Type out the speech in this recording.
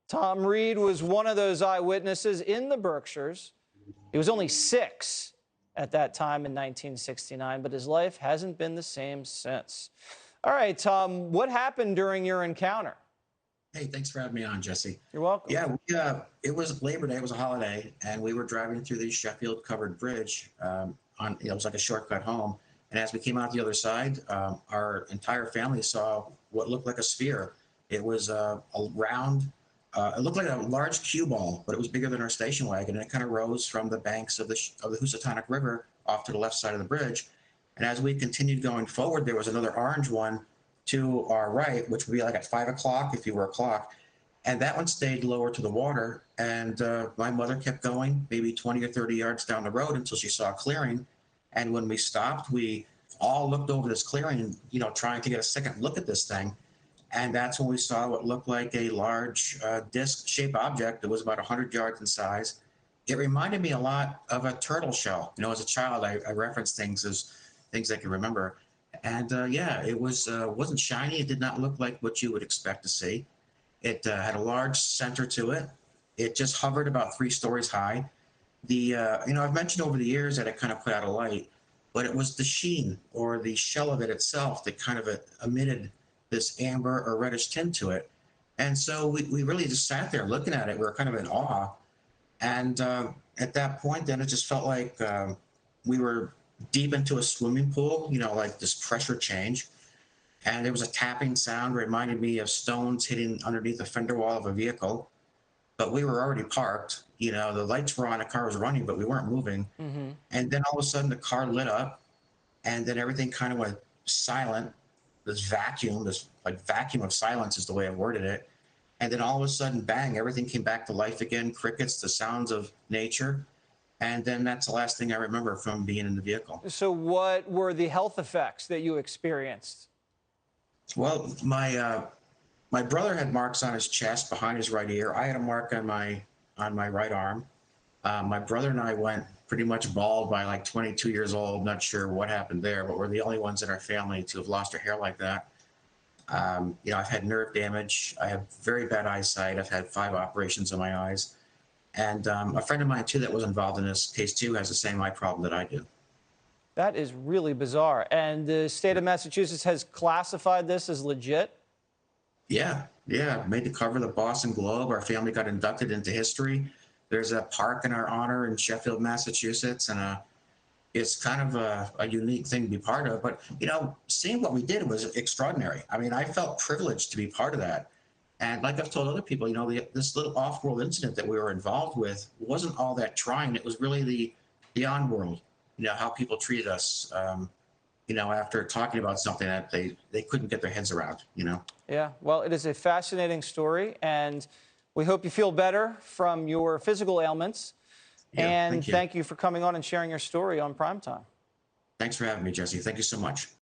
Thom Reed was one of those eyewitnesses in the Berkshires. He was only 6 at that time in 1969, but his life hasn't been the same since. All right, Thom, what happened during your encounter? Hey, thanks for having me on, Jesse. You're welcome. Yeah, it was Labor Day, it was a holiday, and we were driving through the Sheffield covered bridge. It was like a shortcut home. And as we came out the other side, our entire family saw what looked like a sphere. It was a round, it looked like a large cue ball, but it was bigger than our station wagon, and it kind of rose from the banks of the Housatonic River off to the left side of the bridge. And as we continued going forward, there was another orange one to our right, which would be like at 5 o'clock if you were a clock. And that one stayed lower to the water. And my mother kept going, maybe 20 or 30 yards down the road until she saw a clearing. And when we stopped, we all looked over this clearing, trying to get a second look at this thing. And that's when we saw what looked like a large disc-shaped object that was about 100 yards in size. It reminded me a lot of a turtle shell. As a child, I referenced things as things I can remember. And yeah, it wasn't shiny. It did not look like what you would expect to see. It had a large center to it. It just hovered about 3 stories high. I've mentioned over the years that it kind of put out a light, but it was the sheen or the shell of it itself that kind of emitted this amber or reddish tint to it. And so we really just sat there looking at it. We were kind of in awe. And at that point, then it just felt like we were deep into a swimming pool, like this pressure change. And there was a tapping sound, reminded me of stones hitting underneath the fender wall of a vehicle. But we were already parked. The lights were on, the car was running, but we weren't moving. Mm-hmm. And then all of a sudden the car lit up, and then everything kind of went silent. This vacuum of silence is the way I worded it. And then all of a sudden, bang, everything came back to life again, crickets, the sounds of nature. And then that's the last thing I remember from being in the vehicle. So what were the health effects that you experienced? Well, my brother had marks on his chest behind his right ear. I had a mark on my right arm. My brother and I went pretty much bald by like 22 years old. Not sure what happened there, but we're the only ones in our family to have lost our hair like that. I've had nerve damage. I have very bad eyesight. I've had 5 operations on my eyes. And a friend of mine, too, that was involved in this case, too, has the same eye problem that I do. That is really bizarre. And the state of Massachusetts has classified this as legit? Yeah. Made the cover of the Boston Globe. Our family got inducted into history. There's a park in our honor in Sheffield, Massachusetts, and it's kind of a unique thing to be part of. But, seeing what we did was extraordinary. I mean, I felt privileged to be part of that. And like I've told other people, this little off-world incident that we were involved with wasn't all that trying. It was really the on-world, how people treated us, after talking about something that they couldn't get their heads around, Yeah, well, it is a fascinating story, and we hope you feel better from your physical ailments. Yeah, And thank you. thank you for coming on and sharing your story on Primetime. Thanks for having me, Jesse. Thank you so much.